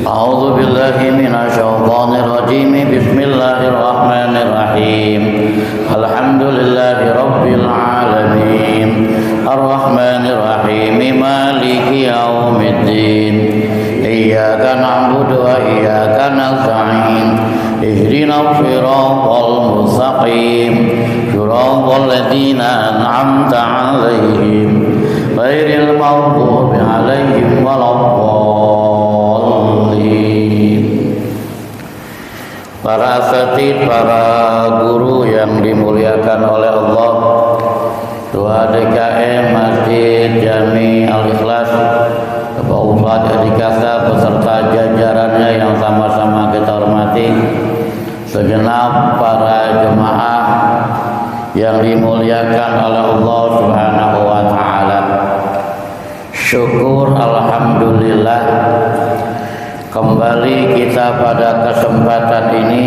A'udzu billahi minasyaitonir rajim. Bismillahirrahmanirrahim. Alhamdulillahi rabbil alamin. Arrahmanir rahim. Maliki yaumiddin. Iyyaka na'budu wa iyyaka nasta'in. Ihdinas siratal mustaqim. Siratal ladzina an'amta 'alaihim ghairil maghdubi 'alaihim waladdallin. Para asatidz, para guru yang dimuliakan oleh Allah, Ketua DKM Masjid Jami Al-Ikhlas, Bapak Ustadz Edi Kasa beserta jajarannya yang sama-sama kita hormati, segenap para jemaah yang dimuliakan oleh Allah Subhanahu wa taala. Syukur alhamdulillah, kembali kita pada kesempatan ini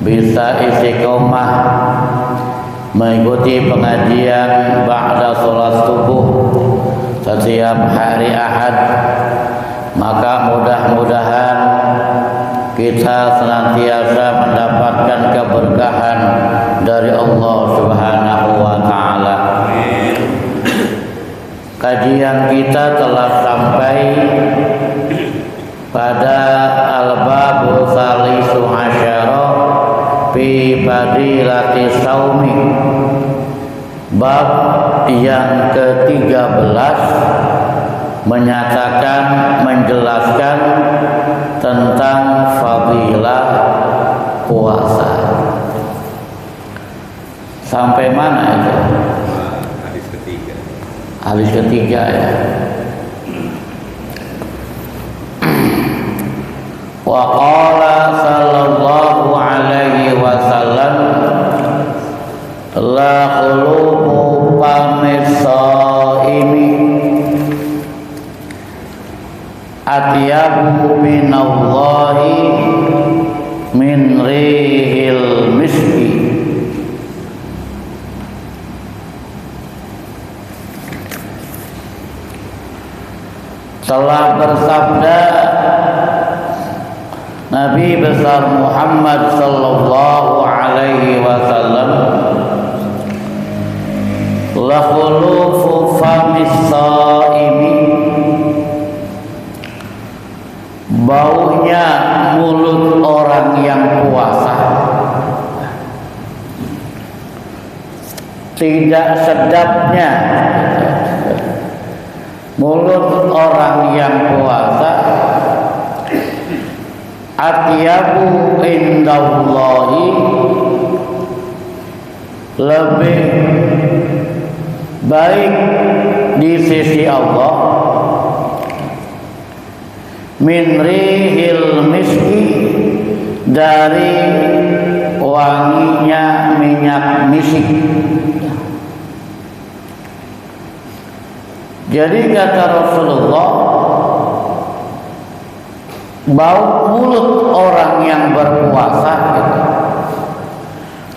bisa istiqomah mengikuti pengajian ba'da sholat subuh setiap hari Ahad. Maka mudah-mudahan kita senantiasa mendapatkan keberkahan dari Allah Subhanahu wa taala. Kajian kita telah sampai pada al-babu salisu asyara fi fadilati saumi, bab yang ke-13 menyatakan, menjelaskan tentang fadilah puasa. Sampai mana itu? Hadis ketiga ya. Wa qala sallallahu alaihi wasallam la khuluqu pamisaimi atyabu minallahi min rihil miski. Telah bersabda Nabi besar Muhammad sallallahu alaihi wasallam, la khulufu famis shaimi, baunya mulut orang yang puasa, tidak sedapnya mulut orang yang puasa, atyabu indallahi, lebih baik di sisi Allah, min rihil miski, dari wanginya minyak misik. Jadi kata Rasulullah, bau mulut orang yang berpuasa gitu.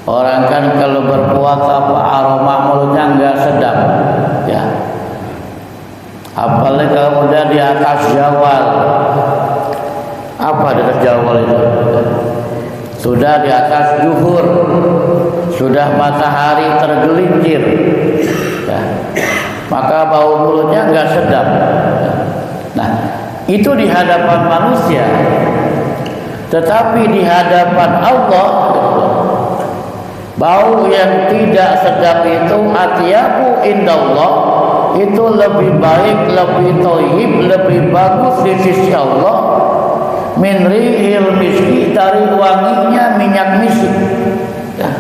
Orang kan kalau berpuasa aroma mulutnya enggak sedap ya. Apalagi kalau udah di atas jawal. Apa di atas jawal itu? Sudah di atas zuhur, sudah matahari tergelincir ya. Maka bau mulutnya enggak sedap. Nah, itu di hadapan manusia, tetapi di hadapan Allah, bau yang tidak sedap itu atyabu indallah, itu lebih baik, lebih thayyib, lebih bagus di sisi Allah, min rihil miski, dari wanginya minyak misik ya.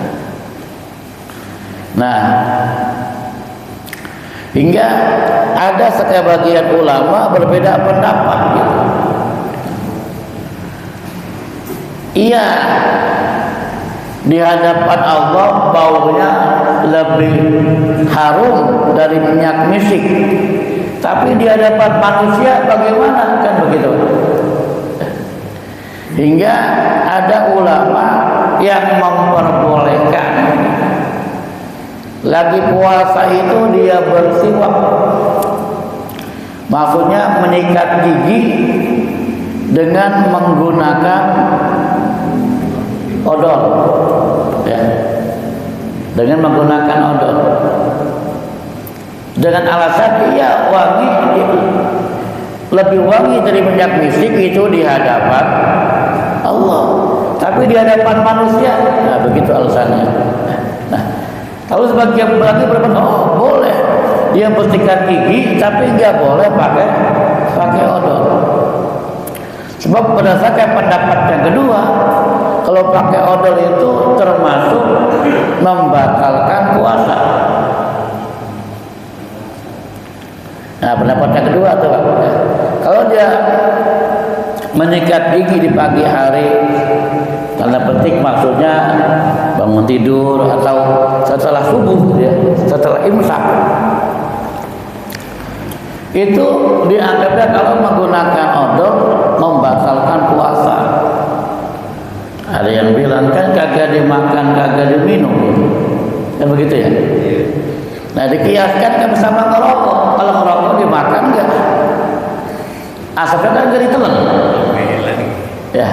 Nah, hingga ada sebagian ulama berbeda pendapat gitu. Iya, di hadapan Allah baunya lebih harum dari minyak misik, tapi di hadapan manusia bagaimana, kan begitu. Hingga ada ulama yang memperbolehkan lagi puasa itu dia bersiwak, maksudnya menyikat gigi dengan menggunakan odol, ya, dengan menggunakan odol, dengan alasan dia wangi, lebih wangi dari minyak misik itu di hadapan Allah, tapi di hadapan manusia, nah begitu alasannya. Nah, kalau sebagian lagi berpendapat, oh boleh dia bersihkan gigi, tapi nggak boleh pakai odol. Sebab berdasarkan pendapat yang kedua, kalau pakai odol itu termasuk membatalkan puasa. Nah, pendapat yang kedua tuh, kalau dia menyikat gigi di pagi hari, tanda petik maksudnya bangun tidur atau setelah subuh, ya, setelah imsak, itu dianggapnya kalau menggunakan odol membatalkan puasa. Ada yang bilang kan kagak dimakan, kagak diminum, kan begitu ya. Nah, dikiaskan kan bersama ngerokok. Kalau ngerokok dimakan enggak, asapnya kan nggak ditelan, ya.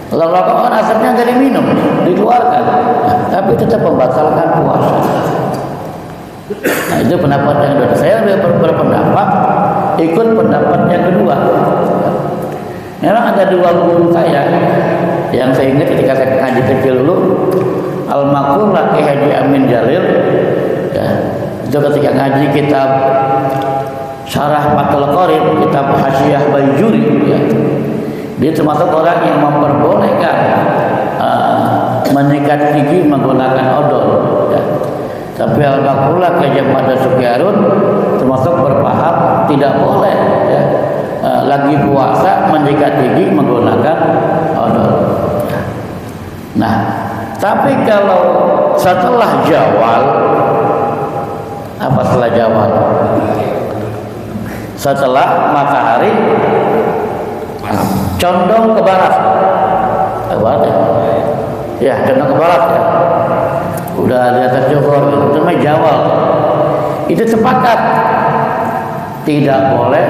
Kalau ngerokok kan asapnya nggak diminum, dikeluarkan, nah, tapi tetap membatalkan puasa. Nah, itu pendapat yang kedua. Saya berpendapat ikut pendapat yang kedua. Memang ada dua guru saya yang saya ingat ketika saya ngaji kecil dulu, almarhum Laki Haji Amin Jalil, ya, itu ketika ngaji kitab Syarah Fathul Qorib, kitab Hasyiah Baijuri, ya, dia termasuk orang yang memperbolehkan menyikat gigi menggunakan odol, ya. Tapi almarhum Laki Haji Ahmad Sukyarun termasuk berpaham tidak boleh, ya, lagi puasa menyikat gigi menggunakan odol. Nah, tapi kalau setelah zawal, apa setelah zawal? Setelah matahari condong ke barat, ya, condong ke barat, ya, udah di atas zuhur, itu namanya zawal. Itu sepakat tidak boleh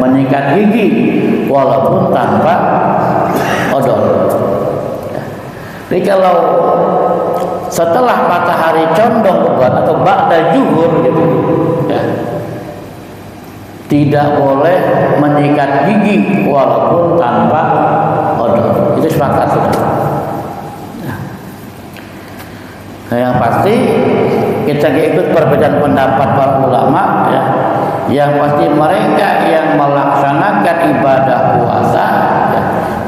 menyikat gigi walaupun tanpa odol. Jadi kalau setelah matahari condong ke barat atau ba'da zuhur gitu, ya, tidak boleh menyikat gigi walaupun tanpa odol. Itu sepakat sudah. Nah, yang pasti kita ikut perbedaan pendapat para ulama, ya. Yang pasti mereka yang melaksanakan ibadah puasa, ya,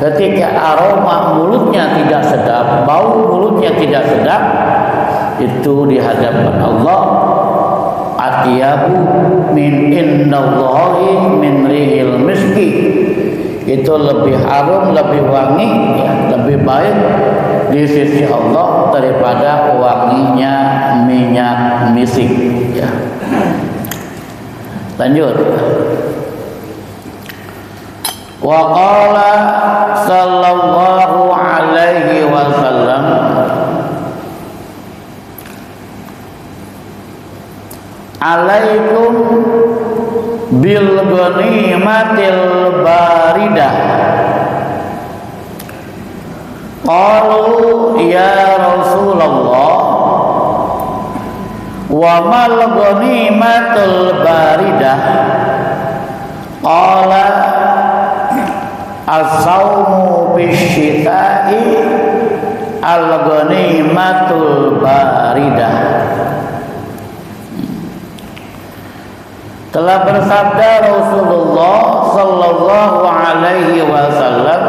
ketika aroma mulutnya tidak sedap, bau mulutnya tidak sedap, itu di hadapan Allah atyabu min innallahi min rihil miski, itu lebih harum, lebih wangi, ya, lebih baik di sisi Allah daripada wanginya minyak misik, ya. Lanjut. Wa qala sallallahu alaihi wasallam, alaikum bil ghanimatil baridah. Qalu ya Rasulullah, wa mal ghanimatul baridah? Qala as-saumu bisyita'i al-ghanimatul baridah. Telah bersabda Rasulullah sallallahu alaihi wasallam,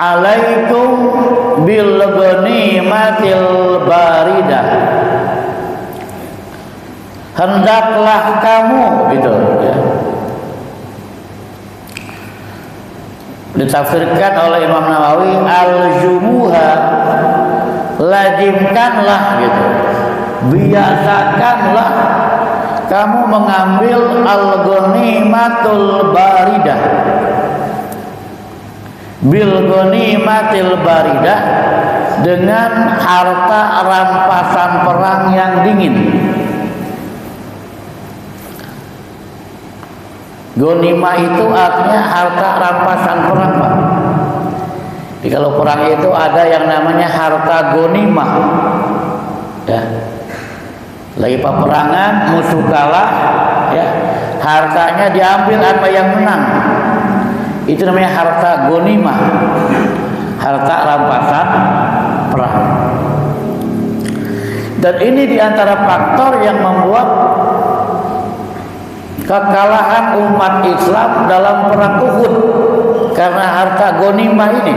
alaikum bil ghanimatil baridah. Hendaklah kamu, gitu, ya. Ditafsirkan oleh Imam Nawawi, al-jumuha, lazimkanlah, gitu, biasakanlah kamu mengambil al-ghanimatul baridah. Bil ghanimatil baridah, dengan harta rampasan perang yang dingin. Gonimah itu artinya harta rampasan perang, Pak. Jadi kalau perang itu ada yang namanya harta gonimah. Ya. Lagi peperangan, musuh kalah, ya. Hartanya diambil apa yang menang. Itu namanya harta gonimah. Harta rampasan perang. Dan ini diantara faktor yang membuat kekalahan umat Islam dalam perang Uhud, karena harta gonimah ini,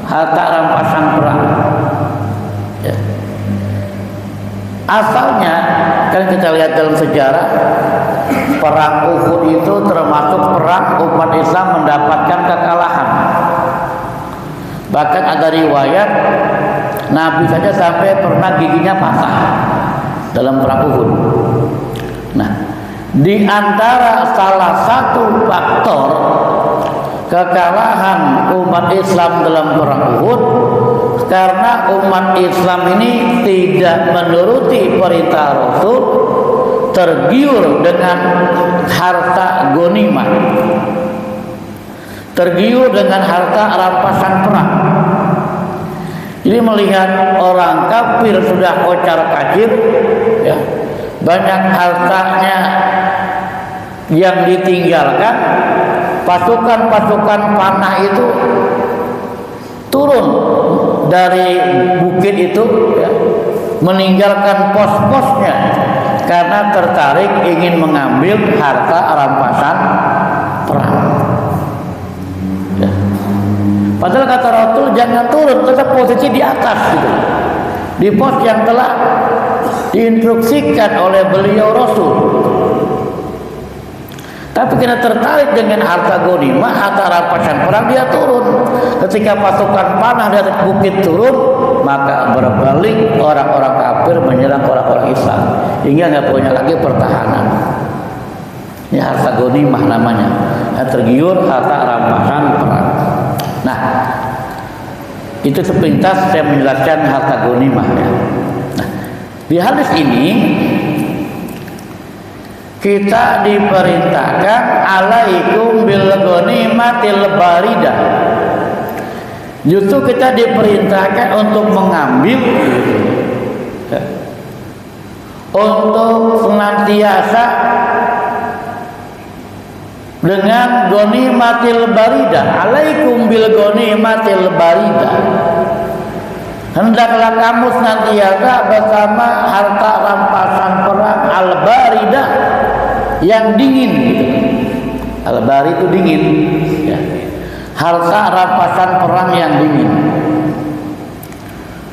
harta rampasan perang. Ya. Asalnya kan kita lihat dalam sejarah, perang Uhud itu termasuk perang umat Islam mendapatkan kekalahan. Bahkan ada riwayat Nabi saja sampai pernah giginya patah dalam perang Uhud. Nah, di antara salah satu faktor kekalahan umat Islam dalam perang Uhud, karena umat Islam ini tidak menuruti perintah Rasul, tergiur dengan harta gonimah, tergiur dengan harta rampasan perang. Jadi melihat orang kafir sudah kocar-kacir, ya, banyak hartanya yang ditinggalkan, pasukan-pasukan panah itu turun dari bukit itu, ya, meninggalkan pos-posnya karena tertarik ingin mengambil harta rampasan perang. Ya. Padahal kata Rasul jangan turun, tetap posisi di atas gitu, di pos yang telah diinstruksikan oleh beliau Rasul. Tapi karena tertarik dengan harta gonimah, harta rampasan perang, dia turun. Ketika pasukan panah dari bukit turun, maka berbalik orang-orang kafir menyerang orang-orang Islam, hingga nggak punya lagi pertahanan. Ini harta gonimah namanya, tergiur harta rampasan perang. Nah, itu sepintas saya menjelaskan harta gonimah, ya. Nah, di hadis ini kita diperintahkan alaikum bil ghanimatil baridah. Justru kita diperintahkan untuk mengambil, ya, untuk senantiasa dengan ghanimatil baridah. Alaikum bil ghanimatil baridah. Hendaklah kamu senantiasa bersama harta rampasan perang al-baridah, yang dingin. Al-bari itu dingin, ya. Harta rampasan perang yang dingin.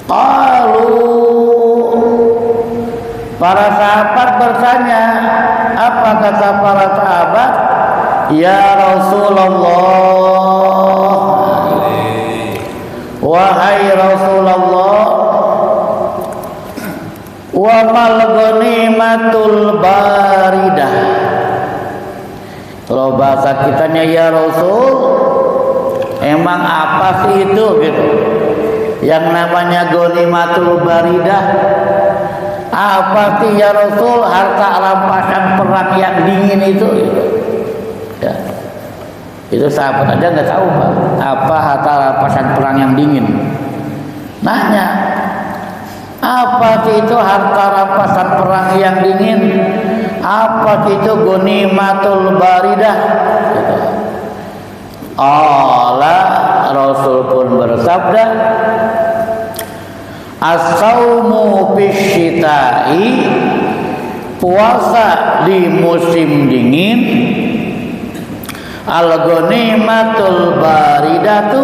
Qalu, para sahabat bertanya, apa kata para sahabat? Ya Rasulullah, wahai Rasulullah, wa mal ghanimatul baridah. Kalau bahasa kitanya, ya Rasul, emang apa sih itu gitu, yang namanya ghanimatul baridah? Apa sih ya Rasul harta rampasan perang yang dingin itu gitu. Ya. Itu sahabat aja nggak tahu, Pak, apa harta rampasan perang yang dingin. Nanya, apa sih itu harta rampasan perang yang dingin? Apa sih itu ghanimatul baridah? Gitu. Allah Rasul pun bersabda, as-saumu fisyita'i, puasa di musim dingin, al-ghanimatul baridatu,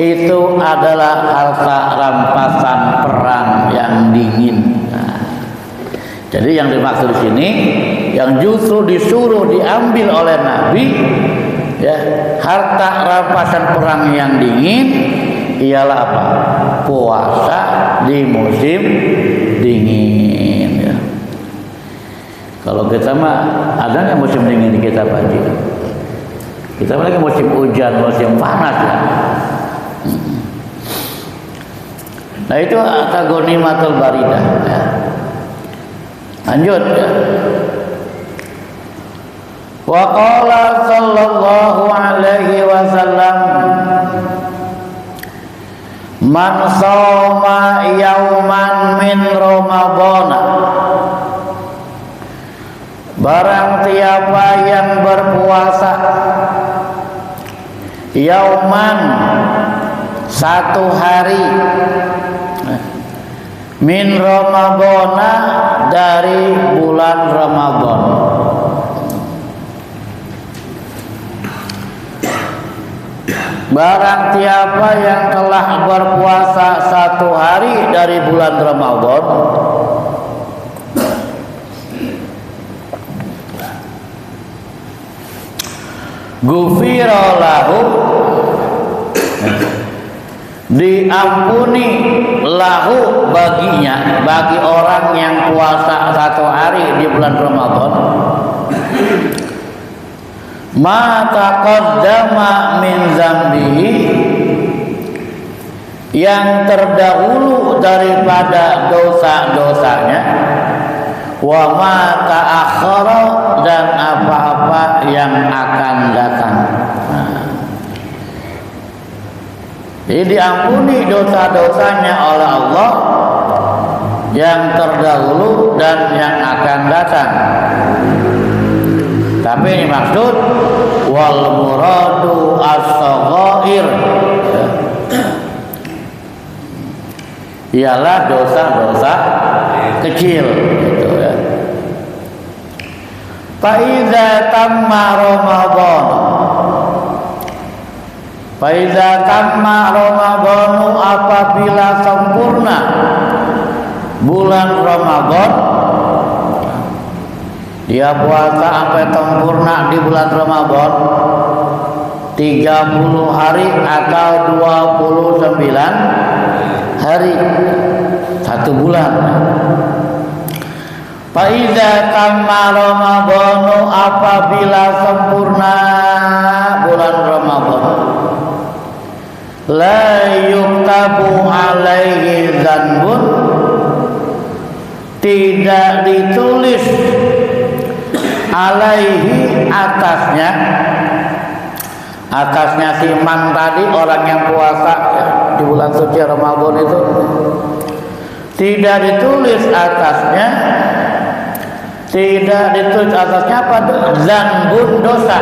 itu adalah harta rampasan perang yang dingin. Nah, jadi yang dimaksud di sini, yang justru disuruh diambil oleh Nabi, ya, harta rampasan perang yang dingin ialah apa? Puasa di musim dingin, ya. Kalau kita mah ada nggak musim dingin di kita, Pak Haji? Kita lagi musim hujan, musim panas, ya. Nah, itu ghanimatul baridah, ya. Lanjut, ya. Wa qala sallallahu alaihi wasallam, man shoma yauman min Ramadan, barang siapa yang berpuasa yauman satu hari min Ramadan dari bulan Ramadan. Barang siapa yang telah berpuasa satu hari dari bulan Ramadan, ghufira lahu, diampuni lahu baginya, bagi orang yang puasa satu hari di bulan Ramadan, ma taqaddama min zambihi, yang terdahulu daripada dosa-dosanya, wa ma ta'akhkhara, dan apa-apa yang akan datang. Jadi diampuni dosa-dosanya oleh Allah yang terdahulu dan yang akan datang. Tapi ini maksud wal muradu as-saghair, ialah dosa-dosa kecil gitu ya. Fa iza tamma Ramadan, fa iza tamma Ramadan, apabila sempurna bulan Ramadan, dia puasa sampai sempurna di bulan Ramadan 30 hari atau 29 hari, satu bulan. Fa iza tamma Ramadan, apabila sempurna bulan Ramadan, la yuktabu alaihi dzanbun, tidak ditulis alaihi atasnya si man tadi, orang yang puasa di bulan suci Ramadan itu, tidak ditulis atasnya apa? Dzanbun, dosa.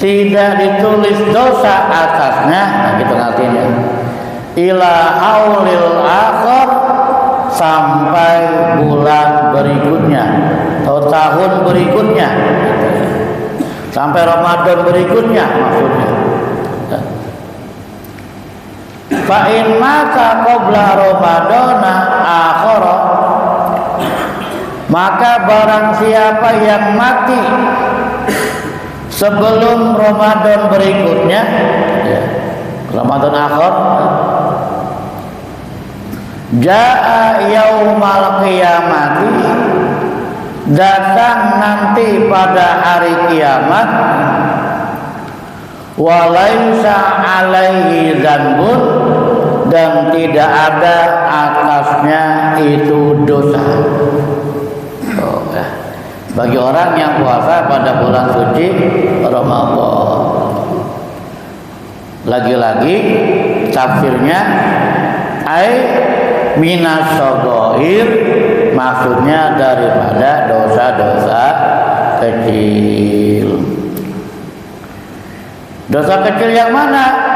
Tidak ditulis dosa atasnya. Nah, gitu artinya. Ila haulil akhir, sampai bulan berikutnya atau tahun berikutnya, sampai Ramadan berikutnya maksudnya. Fa in mata qabla Ramadana akhara, maka barang siapa yang mati sebelum Ramadan berikutnya, ya, Ramadan akhir, jaa yaumal qiyamati, datang nanti pada hari kiamat, walaisa alaihi dzanbun, dan tidak ada atasnya itu dosa. Bagi orang yang puasa pada bulan suci Ramadan. Lagi-lagi tafsirnya ai minas shaghair, maksudnya daripada dosa-dosa kecil. Dosa kecil yang mana?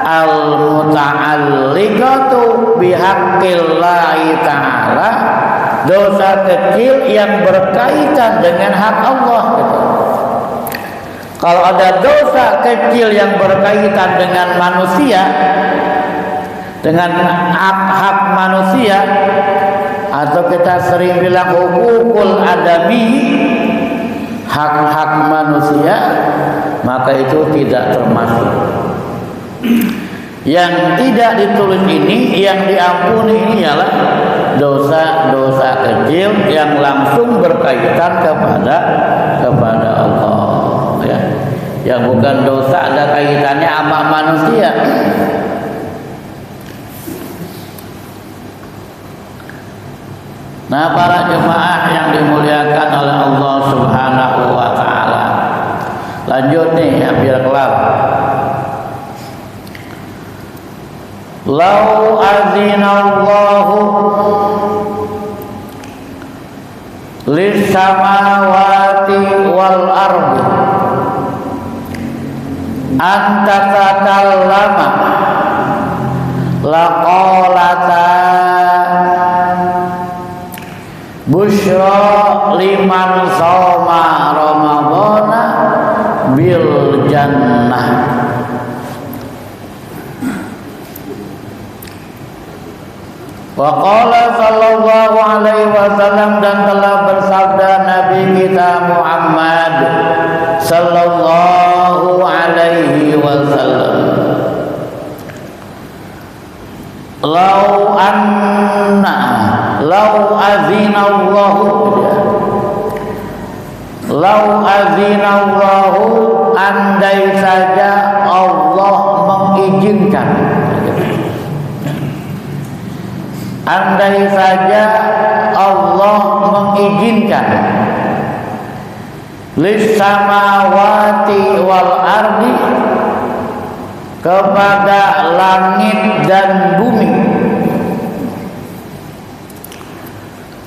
Al-muta'alliqatu bihaqqillahi ta'ala, dosa kecil yang berkaitan dengan hak Allah gitu. Kalau ada dosa kecil yang berkaitan dengan manusia, dengan hak manusia, atau kita sering bilang hukukul adami, hak-hak manusia, maka itu tidak termasuk. Yang tidak ditulis ini, yang diampuni ini ialah dosa-dosa kecil yang langsung berkaitan kepada Allah, ya. Yang bukan dosa ada kaitannya sama manusia. Nah, para jemaah yang dimuliakan oleh Allah Subhanahu Lanjut nih ya, biar kelar. Lau azinallahu lis samawati wal ardi anta takallama laqalata busyra liman shoma ramadhana bil jannah. Wa qala sallallahu alaihi wasallam, dan telah bersabda Nabi kita Muhammad sallallahu alaihi wasallam, lau azinallahu, andai saja Allah mengizinkan, andai saja Allah mengizinkan, lis samawati wal ardi, kepada langit dan bumi,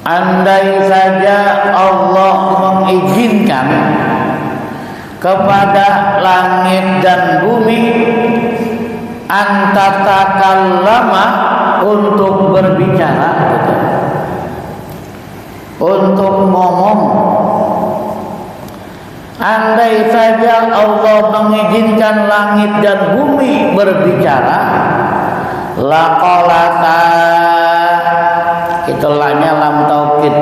andai saja Allah mengizinkan kepada langit dan bumi, antatakallama, untuk berbicara, untuk ngomong. Andai saja Allah mengizinkan langit dan bumi berbicara, laqalata, itulahnya lam taukid,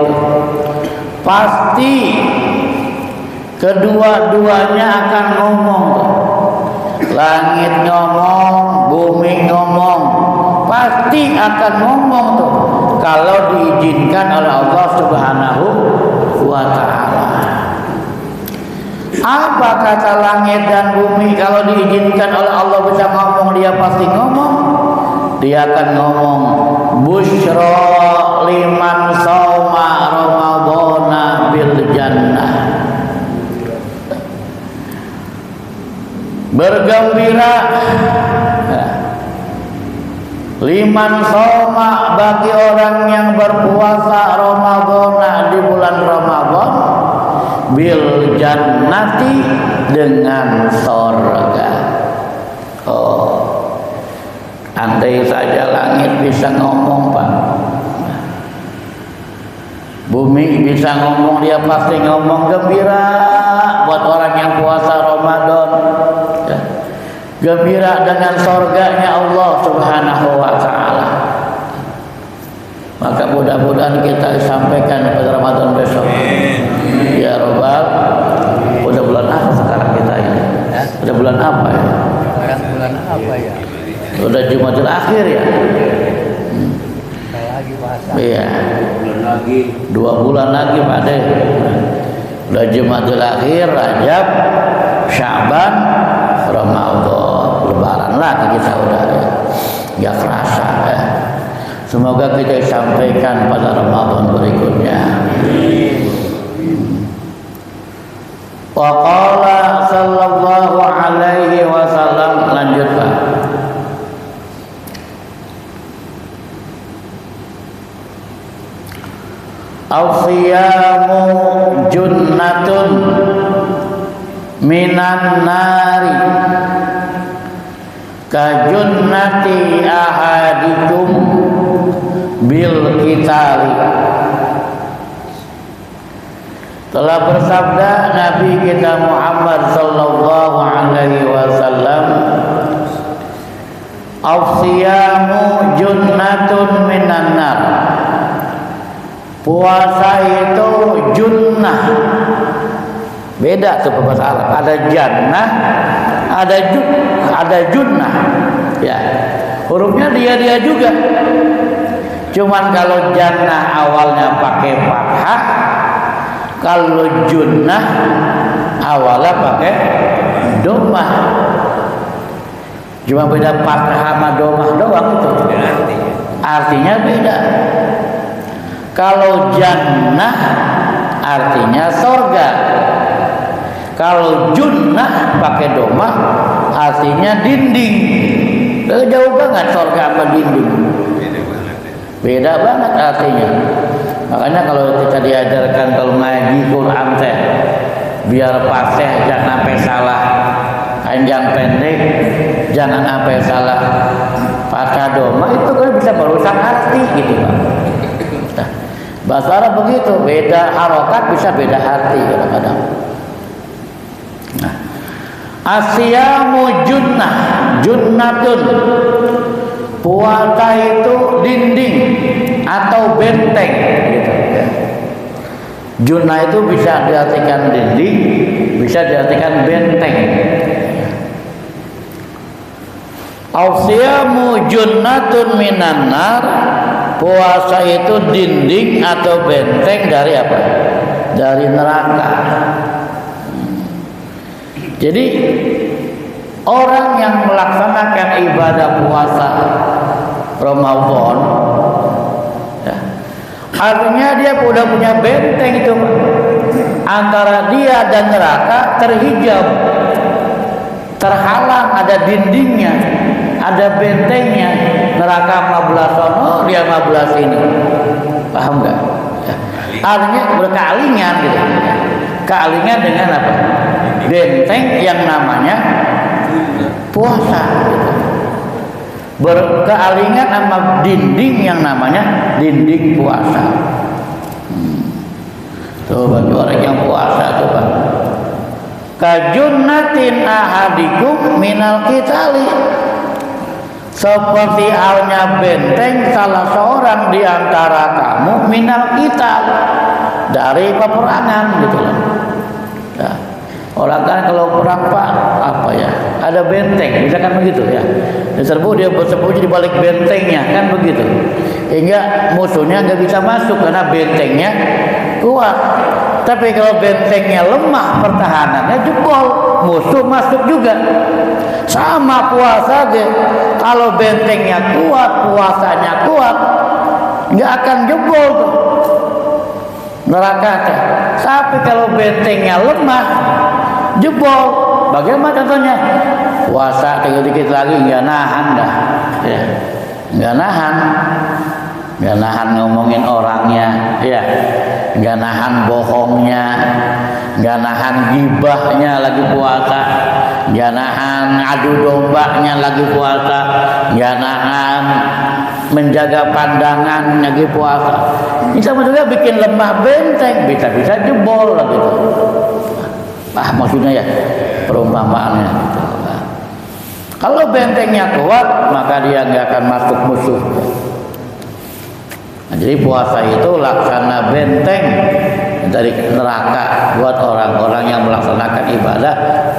pasti kedua-duanya akan ngomong. Langit ngomong, bumi ngomong, pasti akan ngomong tuh, kalau diizinkan oleh Allah Subhanahu wa ta'ala. Apa kata langit dan bumi? Kalau diizinkan oleh Allah bisa ngomong, dia pasti ngomong. Dia akan ngomong, busyra liman shoma ramadhana bil jannah, bergembira liman shoma, bagi orang yang berpuasa Ramadhana, di bulan Ramadhan, bil jannati, dengan sorga. Oh, andai saja langit bisa ngomong, Pak, bumi bisa ngomong, dia pasti ngomong. Gembira buat orang yang puasa Ramadan, ya. Gembira dengan sorganya Allah Subhanahu wa ta'ala. Maka mudah-mudahan kita sampaikan pada Ramadan besok. Ya Rabbal. Udah bulan apa sekarang kita ini? Udah bulan apa ya? Bulan apa ya? Udah Jumatul Akhir ya? Lagi bahasa. Iya. 2 bulan lagi Pak De. Udah Jumatul Akhir, Rajab, Sya'ban, Ramadan. Lebaran lagi kita udah ya. Gak kerasa ya. Semoga kita sampaikan pada Ramadan berikutnya. Wa qala sallallahu alaihi wasallam, lanjut Pak. Al-siyamu junnatun minan nari, kajunnati ahadikum bil qitali. Telah bersabda Nabi kita Muhammad sallallahu alaihi wasallam, as-siyamu junnatun minan nar, puasa itu junnah. Beda tuh bahasa Arab, ada jannah, ada junnah. Ya, hurufnya dia juga. Cuman kalau jannah awalnya pakai fathah, kalau junnah awalnya pakai dhammah. Cuma beda fathah sama dhammah doang itu. Artinya beda. Kalau jannah artinya sorga, Kalau junnah pakai domah artinya dinding. Jauh banget surga sama dinding. Beda banget artinya. Makanya kalau kita diajarkan kalau ngaji Quran teh biar fasih, jangan sampai salah. Panjang pendek jangan sampai salah. Pakai domah itu kan bisa merusak hati gitu, Pak. Nah, bahasa Arab begitu, beda harokat bisa beda arti kadang-kadang. Nah, asyamu junnah, junnatun. Puasa itu dinding atau benteng gitu. Junnah itu bisa diartikan dinding, bisa diartikan benteng. Asyamu junnatun minan nar. Puasa itu dinding atau benteng dari apa? Dari neraka. Jadi orang yang melaksanakan ibadah puasa Ramadan, ya, artinya dia sudah punya benteng itu, antara dia dan neraka terhijab, terhalang, ada dindingnya, ada bentengnya. Neraka 15 sono, dia 15 ini, paham nggak? Ya. Artinya berkealingan gitu, kealingan dengan apa? Benteng yang namanya puasa gitu. Berkealingan sama dinding yang namanya dinding puasa. Tuh bagi orang yang puasa tuh Pak. Kajunnatin ahadikum minal qitali. Seperti halnya benteng salah seorang di antara kamu minal qital, dari peperangan gitu loh. Ya. Orang kan kalau perang Pak, apa ya, ada benteng, misalkan begitu ya. Diserbu dia bersembunyi di balik bentengnya, kan begitu. Hingga musuhnya nggak bisa masuk karena bentengnya kuat. Tapi kalau bentengnya lemah, pertahanannya jebol, musuh masuk juga. Sama puasa deh. Kalau bentengnya kuat, puasanya kuat, nggak akan jebol tuh neraka. Tapi kalau bentengnya lemah, jebol. Bagaimana contohnya? Puasa dikit-dikit lagi nggak nahan dah, ya. Nggak nahan ngomongin orangnya, ya. Nggak nahan bohongnya, nggak nahan gibahnya lagi puasa, nggak nahan adu dombanya lagi puasa, nggak nahan menjaga pandangan lagi puasa. Bisa juga bikin lemah benteng, bisa jebol lah gitu. Maksudnya ya perumpamaannya gitu. Kalau bentengnya kuat, maka dia nggak akan masuk musuh. Nah, jadi puasa itu laksana benteng dari neraka buat orang-orang yang melaksanakan ibadah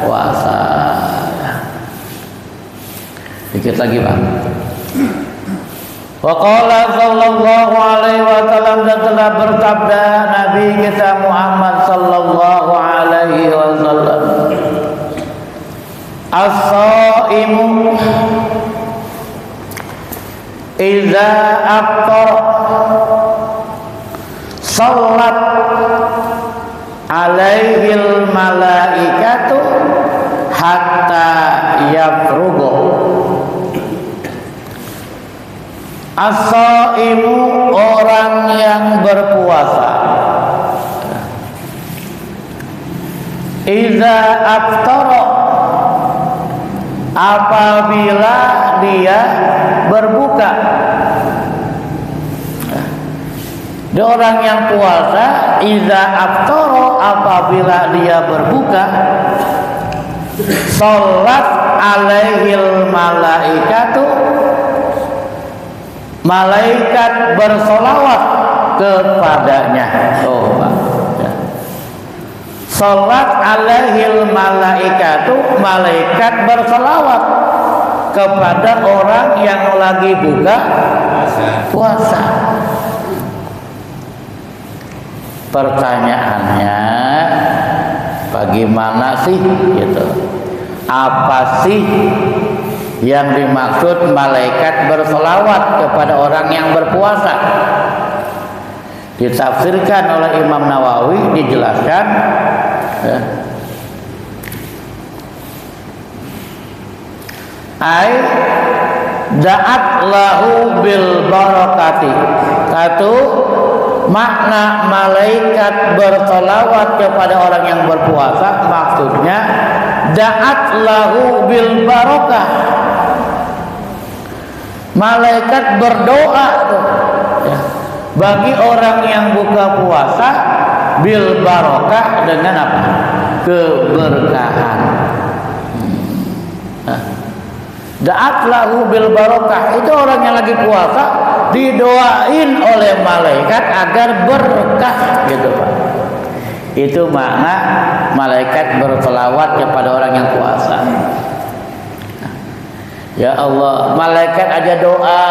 puasa. Dikit lagi Pak. Wa qala sallallahu alaihi wasallam, dan telah bersabda Nabi kita Muhammad sallallahu alaihi wasallam, as-shaimu idza afṭara shallat alaihil malaikatu hatta yafrugu. As-shaimu, orang yang berpuasa, idza aftara, apabila dia berbuka. Dia orang yang puasa, idza aftara, apabila dia berbuka, sholat alaihil malaikatu, malaikat bersolawat kepadanya. Sholat alaihil malaikatu, malaikat bersolawat kepada orang yang lagi buka puasa. Pertanyaannya, bagaimana sih gitu? Apa sih yang dimaksud malaikat bersolawat kepada orang yang berpuasa? Ditafsirkan oleh Imam Nawawi, dijelaskan ya, ai da'at lahu bil barakati. Satu, makna malaikat bersolawat kepada orang yang berpuasa maksudnya da'at lahu bil barakah. Malaikat berdoa tuh, ya, bagi orang yang buka puasa bil barakah dengan apa? Keberkahan. Da'at lahu bil barakah, itu orang yang lagi puasa didoain oleh malaikat agar berkah gitu Pak. Itu makna malaikat berselawat kepada orang yang puasa. Ya Allah, malaikat aja doa.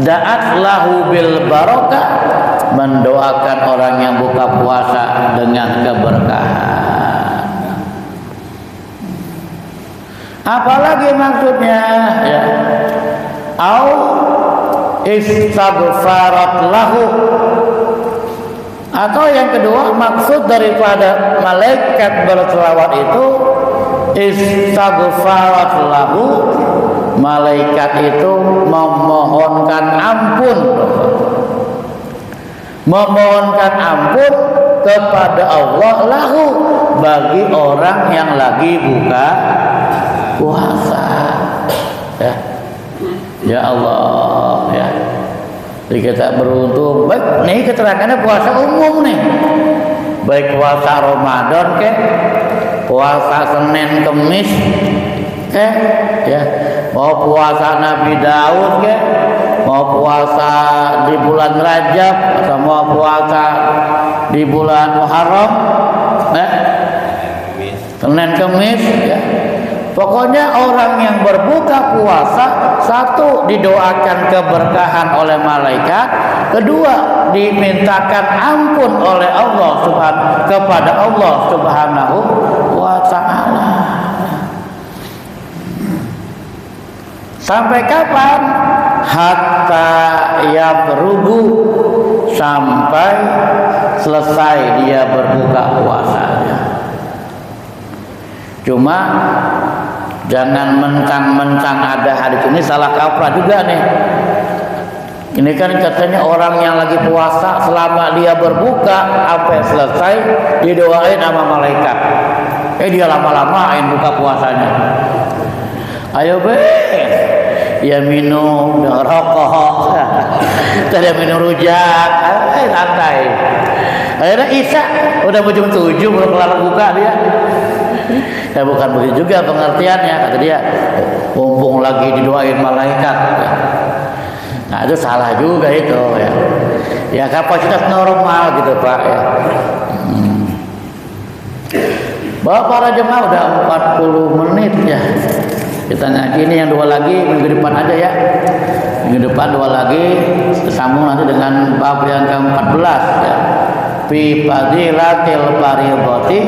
Da'at lahu bil barakah, mendoakan orang yang buka puasa dengan keberkahan. Apalagi maksudnya ya. Au istaghfarat lahu, atau yang kedua maksud daripada malaikat berselawat itu istaghfarat lahu, malaikat itu memohonkan ampun, memohonkan ampun kepada Allah lahu, bagi orang yang lagi buka puasa. Ya Allah ya. Jadi kita beruntung. Baik, nih keterangannya puasa umum nih. Baik puasa Ramadan ke, puasa Senin Kemis ke, ya, mau puasa Nabi Daud ke, mau puasa di bulan Rajab atau mau puasa di bulan Muharram, Senin Kemis ya. Pokoknya orang yang berbuka puasa, satu didoakan keberkahan oleh malaikat, kedua dimintakan ampun oleh Allah kepada Allah Subhanahu wa taala. Sampai kapan? Hatta yafrugu, sampai selesai dia berbuka puasanya. Cuma jangan mentang-mentang ada hadis ini salah kaprah juga nih. Ini kan katanya orang yang lagi puasa selama dia berbuka sampai selesai didoain sama malaikat. Dia lama-lamain buka puasanya. Ayo dia minum rokok, dia minum rujak, santai. Akhirnya Isya udah jam 7 belum kelar buka dia. Ya bukan begitu juga pengertiannya, kata dia mumpung lagi didoain malaikat ya. Nah itu salah juga itu ya. Ya kapasitas normal gitu Pak ya. Bahwa para jemaah udah 40 menit ya. Kita ngaji ini yang 2 lagi minggu depan aja ya. Minggu depan 2 lagi sambung nanti dengan bab yang ke-14 ya. Fi fadilatil fardhati,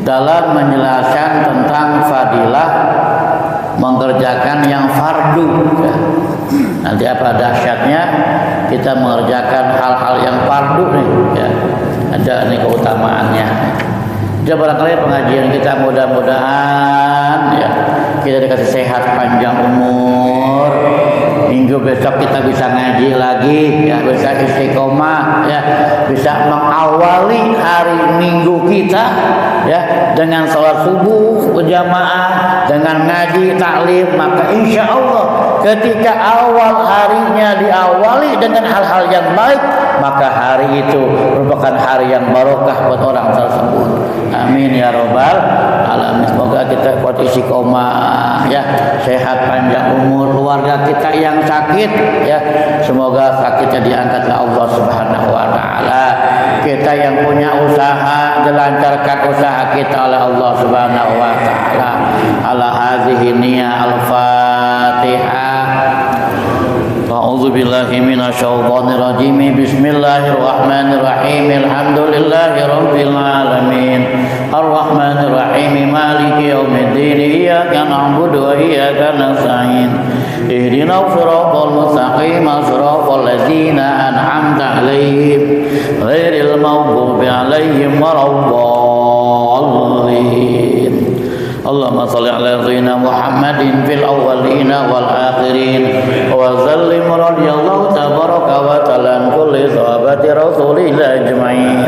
dalam menjelaskan tentang fadilah mengerjakan yang fardu ya. Nanti apa dahsyatnya kita mengerjakan hal-hal yang fardu nih ya. Ada nih keutamaannya. Jadi barangkali pengajian kita mudah-mudahan ya kita dikasih sehat panjang umur. Minggu besok kita bisa ngaji lagi ya, bisa istiqomah ya, bisa mengawali hari Minggu kita ya dengan sholat subuh berjamaah, dengan ngaji taklim. Maka insya Allah ketika awal harinya diawali dengan hal-hal yang baik, maka hari itu merupakan hari yang barokah buat orang tersebut. Amin ya robbal alamin. Semoga kita kuat istiqomah ya, sehat panjang umur. Keluarga kita yang sakit ya, semoga sakitnya diangkat oleh Allah Subhanahu wa taala. Kita yang punya usaha, dilancarkan usaha kita oleh Allah Subhanahu wa taala. Ala hadhihi niyya al-Fatihah. A'udzu billahi minasyaitonir rajim. Bismillahirrahmanirrahim. Alhamdulillahirabbil alamin. Arrahmanir rahim. Maliki yaumiddin. Iyyaka na'budu wa iyyaka nasta'in. Ihdinas siratal mustaqim. Siratal ladzina an'amta 'alaihim ghairil maghdubi 'alaihim waladdallin. Allahumma shalli ala sayyidina Muhammadin fil awwalina wal akhirin wa sallim radhiyallahu tabaraka wa ta'ala an kulli sahabati rasulillah ajma'in.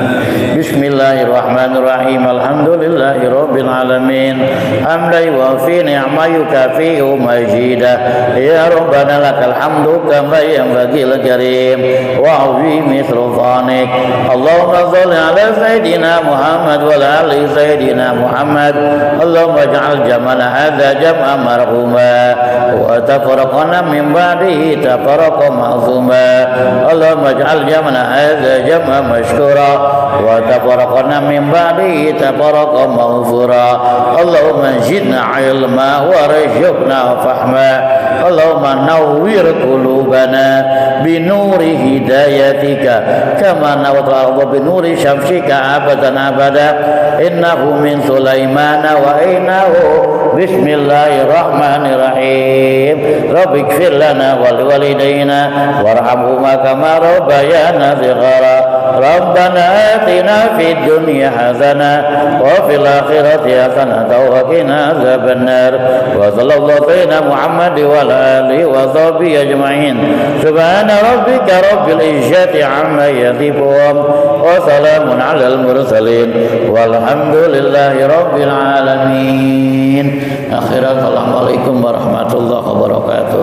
Bismillahirrahmanirrahim. Alhamdulillahi rabbil alamin. Hamdan wa fi ni'ma yukafi'u majida. Ya rabbana lakal hamdu kama yanbaghi lil karim wa 'azimi sultanik. Allahumma shalli ala sayyidina Muhammad wa ala ali sayyidina Muhammad. Allahumma ij'al jam'ana hadza jam'an marhuma wa tafarraqna min ba'dihi tafarraqan ma'suma. Allahumma ij'al jam'ana hadza jam'an mashkura wa tafarraqna min ba'dihi tafarraqan maghfura. Allahumma zidna 'ilma wa rzuqna fahma. Allahumma nawwir qulubana bi nuri hidayatika kama nawwara bi nuri syamsika abadan abada. Innahu min Sulaiman wa innahu bismillahirrahmanirrahim. Rabbi ighfir lana wa liwalidayna warhamhuma kama rabbayana shighara. Rabbana atina fid dunya hasanah wa fil akhirati hasanah wa qina adzabannar. Wa sallallahu ala Muhammad wa ala alihi wa sahbihi ajma'in. Subhana rabbika rabbil izzati amma yasifun wa salamun alal mursalin walhamdulillahi rabbil alamin. Akhirat, assalamualaikum warahmatullahi wabarakatuh.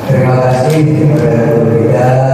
Terima kasih kepada